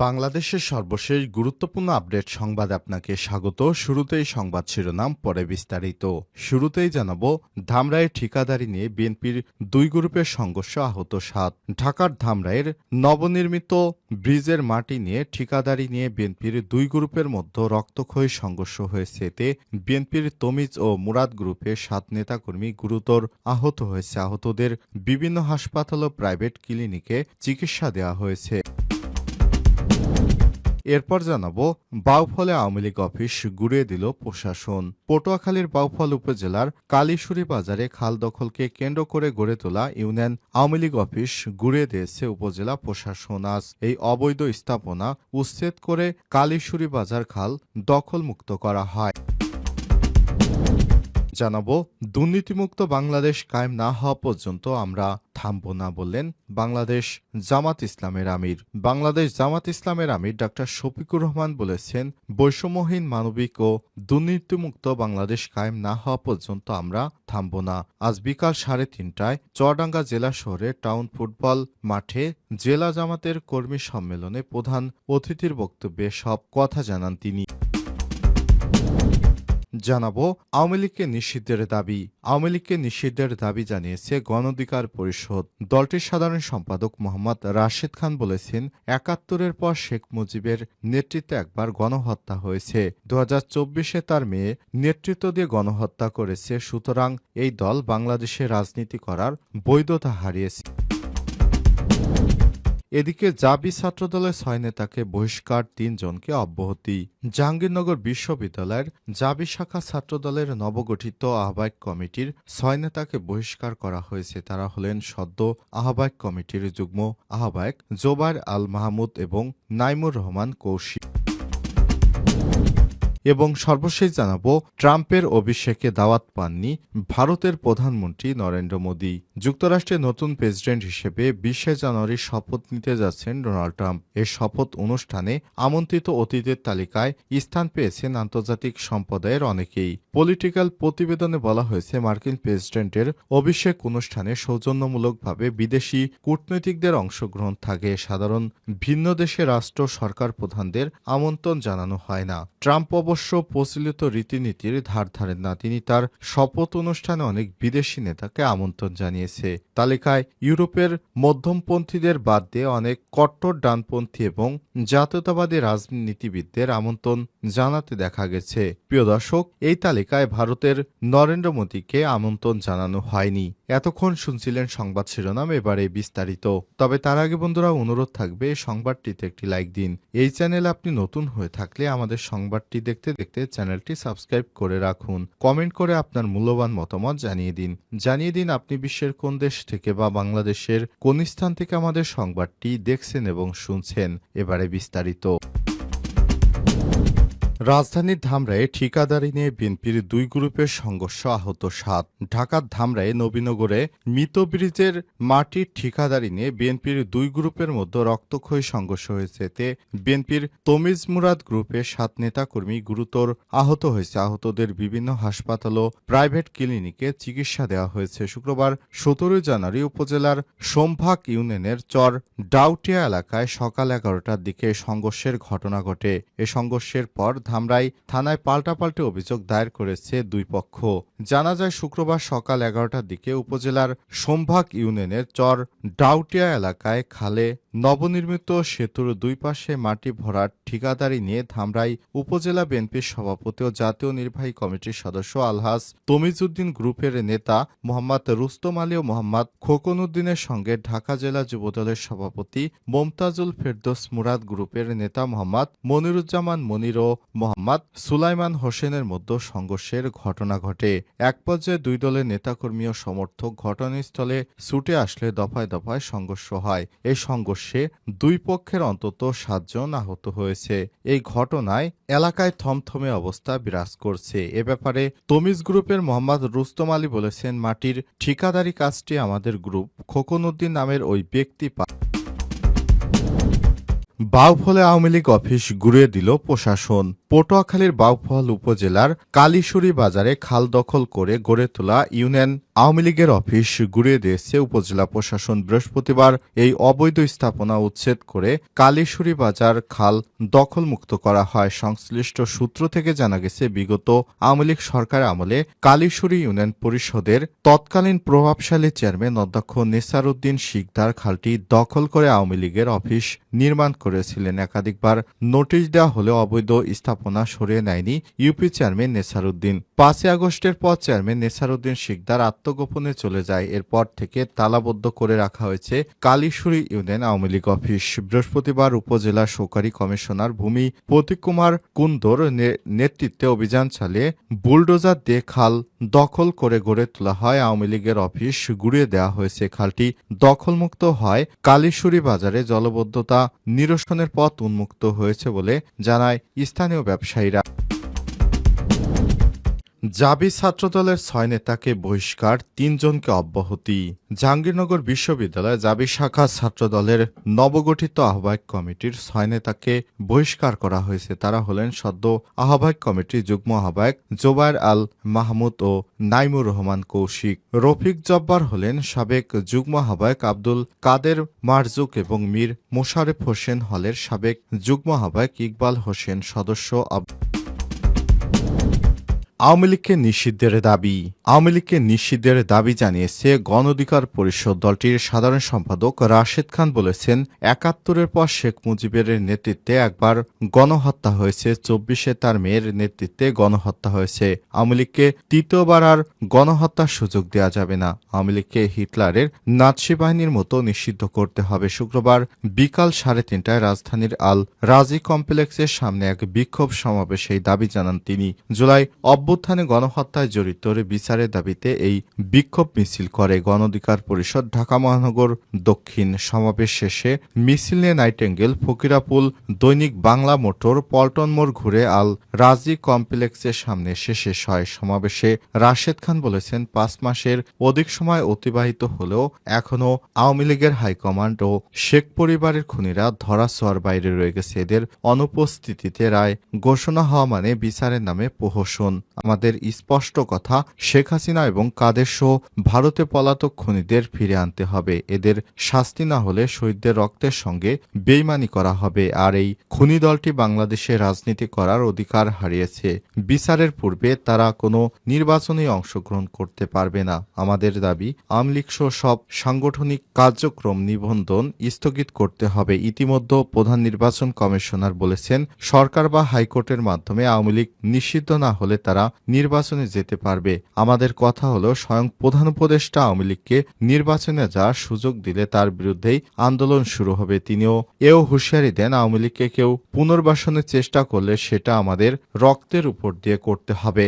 বাংলাদেশের সর্বশেষ গুরুত্বপূর্ণ আপডেট সংবাদে আপনাকে স্বাগত। শুরুতেই সংবাদ শিরোনাম, পরে বিস্তারিত। শুরুতেই জানাবো, ধামরাইয়ের ঠিকাদারি নিয়ে বিএনপির দুই গ্রুপের সংঘর্ষ, আহত 7। ঢাকার ধামরাইয়ের নবনির্মিত ব্রিজের মাটি নিয়ে ঠিকাদারি নিয়ে বিএনপির দুই গ্রুপের মধ্যে রক্তক্ষয়ী সংঘর্ষ হয়েছে। এতে বিএনপির তমিজ ও মুরাদ গ্রুপের 7 নেতাকর্মী গুরুতর আহত হয়েছে। আহতদের বিভিন্ন হাসপাতাল ও প্রাইভেট ক্লিনিকে চিকিৎসা দেওয়া হয়েছে। এরপর জানাবো, বাউফলে আওয়ামী লীগ অফিস গুড়িয়ে দিল প্রশাসন। পটুয়াখালীর বাউফল উপজেলার কালীশুরি বাজারে খাল দখলকে কেন্দ্র করে গড়ে তোলা ইউনিয়ন আওয়ামী লীগ অফিস গুড়িয়ে দিয়েছে উপজেলা প্রশাসন। আজ এই অবৈধ স্থাপনা উচ্ছেদ করে কালীশুরি বাজার খাল দখলমুক্ত করা হয়। জানাবো, দুর্নীতিমুক্ত বাংলাদেশ কায়েম না হওয়া পর্যন্ত আমরা থামব না, বললেন বাংলাদেশ জামাত ইসলামের আমির। বাংলাদেশ জামাত ইসলামের আমির ডাক্তার শফিকুর রহমান বলেছেন, বৈষম্যহীন, মানবিক ও দুর্নীতিমুক্ত বাংলাদেশ কায়েম না হওয়া পর্যন্ত আমরা থামব না। আজ বিকাল 3:30টায় চুয়াডাঙ্গা জেলা শহরে টাউন ফুটবল মাঠে জেলা জামাতের কর্মী সম্মেলনে প্রধান অতিথির বক্তব্যে সব কথা জানান তিনি। জানাবো, আওয়ামী লীগকে নিষিদ্ধের দাবি। আওয়ামী লীগকে নিষিদ্ধের দাবি জানিয়েছে গণ অধিকার পরিষদ। দলটির সাধারণ সম্পাদক মোহাম্মদ রাশেদ খান বলেছেন, ৭১-এর পর শেখ মুজিবের নেতৃত্বে একবার গণহত্যা হয়েছে। ২০২৪-এ তার মেয়ে নেতৃত্ব দিয়ে গণহত্যা করেছে। সুতরাং এই দল বাংলাদেশে রাজনীতি করার বৈধতা হারিয়েছে। এদিকে জাবি ছাত্রদলের ৬ নেতাকে বহিষ্কার, ৩ জনকে অব্যাহতি। জাহাঙ্গীরনগর বিশ্ববিদ্যালয়ের জাবি শাখা ছাত্রদলের নবগঠিত আহ্বায়ক কমিটির ৬ নেতাকে বহিষ্কার করা হয়েছে। তারা হলেন সদ্য আহ্বায়ক কমিটির যুগ্ম আহ্বায়ক জোবায়ের আল মাহমুদ এবং নাইমুর রহমান কৌশিক। এবং সর্বশেষ জানাবো, ট্রাম্পের অভিষেকে দাওয়াত পাননি ভারতের প্রধানমন্ত্রী নরেন্দ্র মোদী। যুক্তরাষ্ট্রের নতুন প্রেসিডেন্ট হিসেবে ২০শে জানুয়ারি শপথ নিতে যাচ্ছেন ডোনাল্ড ট্রাম্প। এ শপথ অনুষ্ঠানে আমন্ত্রিত অতিথির তালিকায় স্থান পেয়েছেন আন্তর্জাতিক সম্প্রদায়ের অনেকেই। পলিটিক্যাল প্রতিবেদনে বলা হয়েছে, মার্কিন প্রেসিডেন্টের অভিষেক অনুষ্ঠানে সৌজন্যমূলকভাবে বিদেশি কূটনীতিকদের অংশগ্রহণ থাকে। সাধারণ ভিন্ন দেশের রাষ্ট্র সরকার প্রধানদের আমন্ত্রণ জানানো হয় না। ট্রাম্প অবশ্য প্রচলিত রীতিনীতির ধার ধারেন না। তিনি তার শপথ অনুষ্ঠানে অনেক বিদেশি নেতাকে আমন্ত্রণ জানিয়েছে। তালিকায় ইউরোপের মধ্যমপন্থীদের বাদ দিয়ে অনেক কট্টর ডানপন্থী এবং জাতীয়তাবাদী রাজনীতিবিদদের আমন্ত্রণ জানাতে দেখা গেছে। প্রিয় দর্শক, এই তালিকায় ভারতের নরেন্দ্র মোদীকে আমন্ত্রণ জানানো হয়নি। এতক্ষণ শুনছিলেন সংবাদ শিরোনাম, এবারে বিস্তারিত। তবে তার আগে বন্ধুরা, অনুরোধ থাকবে সংবাদটিতে একটি লাইক দিন। এই চ্যানেলে আপনি নতুন হয়ে থাকলে আমাদের সংবাদটি দেখতে দেখতে চ্যানেলটি সাবস্ক্রাইব করে রাখুন। কমেন্ট করে আপনার মূল্যবান মতামত জানিয়ে দিন আপনি বিশ্বের কোন দেশ থেকে বা বাংলাদেশের কোন স্থান থেকে আমাদের সংবাদটি দেখছেন এবং শুনছেন। এবারে বিস্তারিত। রাজধানীর ধামরাইয়ে ঠিকাদারি নিয়ে বিএনপির দুই গ্রুপের সংঘর্ষ, আহত 7। ঢাকার ধামরাইয়ে নবীনগরে মৃত ব্রিজের মাটির ঠিকাদারি নিয়ে বিএনপির দুই গ্রুপের মধ্যে রক্তক্ষয়ী সংঘর্ষ হয়েছে। এতে বিএনপির তমিজ মুরাদ গ্রুপের 7 নেতাকর্মী গুরুতর আহত হয়েছে। আহতদের বিভিন্ন হাসপাতাল ও প্রাইভেট ক্লিনিকে চিকিৎসা দেওয়া হয়েছে। শুক্রবার ১৭ জানুয়ারি উপজেলার সোমভাগ ইউনিয়নের চর ডাউটিয়া এলাকায় সকাল ১১টার দিকে সংঘর্ষের ঘটনা ঘটে। এ সংঘর্ষের পর ধামরাই থানায় পাল্টাপাল্টি অভিযোগ দায়ের করেছে দুই পক্ষ। জানা যায়, শুক্রবার সকাল ১১টার দিকে উপজেলার সোমভাগ ইউনিয়নের চর ডাউটিয়া এলাকায় খালে নবনির্মিত সেতুর দুই পাশে মাটি ভরাট ঠিকাদারি নিয়ে ধামরাই উপজেলা বিএনপির সভাপতি ও জাতীয় নির্বাহী কমিটির সদস্য আলহাজ তমিজউদ্দিন গ্রুপের নেতা মোহাম্মদ রুস্তম আলী ও মোহাম্মদ খোকন উদ্দিনের সঙ্গে ঢাকা জেলা যুবদলের সভাপতি মোমতাজুল ফেরদৌস মুরাদ গ্রুপের নেতা মোহাম্মদ মনিরুজ্জামান মনির ও মোহাম্মদ সুলাইমান হোসেনের মধ্যে সংঘর্ষের ঘটনা ঘটে। এক পর্যায়ে দুই দলের নেতাকর্মী ও সমর্থক ঘটনাস্থলে ছুটে আসলে দফায় দফায় সংঘর্ষ হয়। এই সংঘর্ষে দুই পক্ষের অন্তত 7 জন আহত হয়েছে। এই ঘটনায় এলাকায় থমথমে অবস্থা বিরাজ করছে। এ ব্যাপারে তমিজ গ্রুপের মোহাম্মদ রুস্তম আলী বলেছেন, মাটির ঠিকাদারি কাজটি আমাদের গ্রুপ খোকন উদ্দিন নামের ওই ব্যক্তি বাউফলে আওয়ামী লীগ অফিস গুড়িয়ে দিল প্রশাসন। পটুয়াখালীর বাউফল উপজেলার কালীশুরি বাজারে খাল দখল করে গড়ে তোলা ইউনিয়ন আওয়ামী লীগের অফিস গুড়িয়ে দিয়েছে উপজেলা প্রশাসন। বৃহস্পতিবার এই অবৈধ স্থাপনা উচ্ছেদ করে কালীশুরি বাজার খাল দখলমুক্ত করা হয়। সংশ্লিষ্ট সূত্র থেকে জানা গেছে, বিগত আওয়ামী লীগ সরকার আমলে কালীশুরি ইউনিয়ন পরিষদের তৎকালীন প্রভাবশালী চেয়ারম্যান অধ্যক্ষ নেসার উদ্দিন শিকদার খালটি দখল করে আওয়ামী লীগের অফিস নির্মাণ করেছিলেন। একাধিকবার নোটিশ দেওয়া হলেও অবৈধ স্থাপনা সরিয়ে নেয়নি ইউপি চেয়ারম্যান নেসার উদ্দিন। 5 আগস্টের পর চেয়ারম্যান নেসার উদ্দিন শিকদার আত্মগোপনে চলে যায়। এরপর থেকে তালাবদ্ধ করে রাখা হয়েছে কালীশুরি ইউনিয়ন আওয়ামী লীগ অফিস। বৃহস্পতিবার উপজেলা সহকারী কমিশনার ভূমি প্রতীক কুমার কুন্দর নেতৃত্বে অভিযান চালিয়ে বুলডোজার দিয়ে খাল দখল করে গড়ে তোলা হয় আওয়ামী লীগের অফিস গুড়িয়ে দেওয়া হয়েছে। খালটি দখলমুক্ত হয় কালীশুরি বাজারে জলবদ্ধতা নিরসনের পথ উন্মুক্ত হয়েছে বলে জানায় স্থানীয় ব্যবসায়ীরা। জাবি ছাত্রদলের 6 নেতাকে বহিষ্কার, 3 জনকে অব্যাহতি। জাহাঙ্গীরনগর বিশ্ববিদ্যালয় জাবি শাখা ছাত্রদলের নবগঠিত আহ্বায়ক কমিটির 6 নেতাকে বহিষ্কার করা হয়েছে। তারা হলেন সদ্য আহ্বায়ক কমিটির যুগ্ম আহ্বায়ক জোবায়ের আল মাহমুদ ও নাইমুর রহমান কৌশিক। রফিক জব্বার হলেন সাবেক যুগ্ম আহ্বায়ক আব্দুল কাদের মারজুক এবং মীর মোশারেফ হোসেন হলের সাবেক যুগ্ম আহ্বায়ক ইকবাল হোসেন সদস্য। আওয়ামী লীগকে নিষিদ্ধের দাবি। আওয়ামী লীগকে নিষিদ্ধের দাবি জানিয়েছে গণ অধিকার পরিষদ। দলটির সাধারণ সম্পাদক রাশেদ খান বলেছেন, ৭১-এর পর শেখ মুজিবের নেতৃত্বে একবার গণহত্যা হয়েছে, ২৪-এ তার মেয়ের নেতৃত্বে গণহত্যা হয়েছে। আওয়ামী লীগকে তৃতীয়বার আর গণহত্যার সুযোগ দেওয়া যাবে না। আওয়ামী লীগকে হিটলারের নাৎসি বাহিনীর মতো নিষিদ্ধ করতে হবে। শুক্রবার বিকাল ৩:৩০টায় রাজধানীর আল রাজি কমপ্লেক্সের সামনে এক বিক্ষোভ সমাবেশে এই দাবি জানান তিনি। জুলাই অভ্যুত্থানে গণহত্যায় জড়িতর বিচারের দাবিতে এই বিক্ষোভ মিছিল করে গণ অধিকার পরিষদ। ঢাকা মহানগর দক্ষিণ। সমাবেশ শেষে মিছিল নিয়ে নাইটেঙ্গেল, ফকিরাপুল, দৈনিক বাংলা মোটর, পল্টন মোড় ঘুরে আল রাজি কমপ্লেক্সের সামনে এসে শেষ হয়। সমাবেশে রাশেদ খান বলেছেন, 5 মাসের অধিক সময় অতিবাহিত হলেও এখনও আওয়ামী লীগের হাইকমান্ড ও শেখ পরিবারের খুনিরা ধরাছোঁয়ার বাইরে রয়ে গেছে। এদের অনুপস্থিতিতে রায় ঘোষণা হওয়া মানে বিচারের নামে প্রহসন। আমাদের স্পষ্ট কথা, শেখ হাসিনা এবং কাদের সহ ভারতে পলাতক খুনিদের ফিরে আনতে হবে। এদের শাস্তি না হলে শহীদদের রক্তের সঙ্গে বেইমানি করা হবে। আর এই খুনি দলটি বাংলাদেশে রাজনীতি করার অধিকার হারিয়েছে। বিচারের পূর্বে তারা কোনো নির্বাচনে অংশগ্রহণ করতে পারবে না। আমাদের দাবি, আওয়ামী লীগ সহ সব সাংগঠনিক কার্যক্রম নিবন্ধন স্থগিত করতে হবে। ইতিমধ্যে প্রধান নির্বাচন কমিশনার বলেছেন, সরকার বা হাইকোর্টের মাধ্যমে আওয়ামী লীগ নিষিদ্ধ না হলে তারা নির্বাচনে যেতে পারবে। আমাদের কথা হলো, স্বয়ং প্রধান উপদেষ্টা আওয়ামী লীগকে নির্বাচনে যাওয়ার সুযোগ দিলে তার বিরুদ্ধেই আন্দোলন শুরু হবে। তিনিও হুঁশিয়ারি দেন, আওয়ামী লীগকে কেউ পুনর্বাসনের চেষ্টা করলে সেটা আমাদের রক্তের উপর দিয়ে করতে হবে।